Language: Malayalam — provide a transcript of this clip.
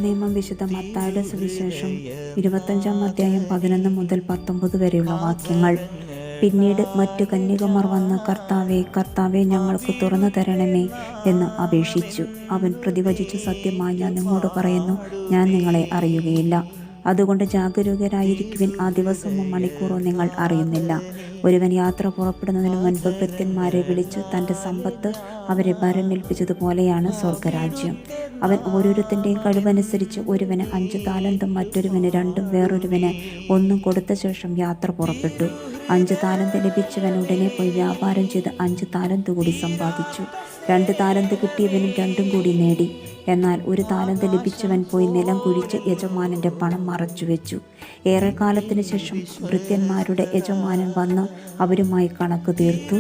നിയമം വിശുദ്ധ മത്തായിയുടെ സുവിശേഷം 25 അധ്യായം 11 മുതൽ 19 വരെയുള്ള വാക്യങ്ങൾ. പിന്നീട് മറ്റു കന്യകമാർ വന്ന് കർത്താവേ, കർത്താവേ, ഞങ്ങൾക്ക് തുറന്നു തരണമേ എന്ന് അപേക്ഷിച്ചു. അവൻ പ്രതിവചിച്ചു, സത്യമായി ഞാൻ നിങ്ങളോട് പറയുന്നു, ഞാൻ നിങ്ങളെ അറിയുകയില്ല. അതുകൊണ്ട് ജാഗരൂകരായിരിക്കുവിൻ. ആ ദിവസമോ മണിക്കൂറോ നിങ്ങൾ അറിയുന്നില്ല. ഒരുവൻ യാത്ര പുറപ്പെടുന്നതിന് മുൻപ് ഭൃത്യന്മാരെ വിളിച്ച് തൻ്റെ സമ്പത്ത് അവരെ ഭരമേൽപ്പിച്ചതുപോലെയാണ് സ്വർഗരാജ്യം. അവൻ ഓരോരുത്തൻ്റെയും കഴിവനുസരിച്ച് ഒരുവന് 5 താലന്തും മറ്റൊരുവന് 2, വേറൊരുവന് 1 കൊടുത്ത ശേഷം യാത്ര പുറപ്പെട്ടു. 5 താലന്ത് ലഭിച്ചവൻ ഉടനെ പോയി വ്യാപാരം ചെയ്ത് 5 താലന്ത് കൂടി സമ്പാദിച്ചു. 2 താലന്ത് കിട്ടിയവനും 2 കൂടി നേടി. എന്നാൽ 1 താലന്ത് ലഭിച്ചവൻ പോയി നിലം കുഴിച്ച് യജമാനൻ്റെ പണം മറച്ചുവെച്ചു. ഏറെക്കാലത്തിന് ശേഷം ഭൃത്യന്മാരുടെ യജമാനൻ വന്ന് അവരുമായി കണക്ക് തീർത്തു.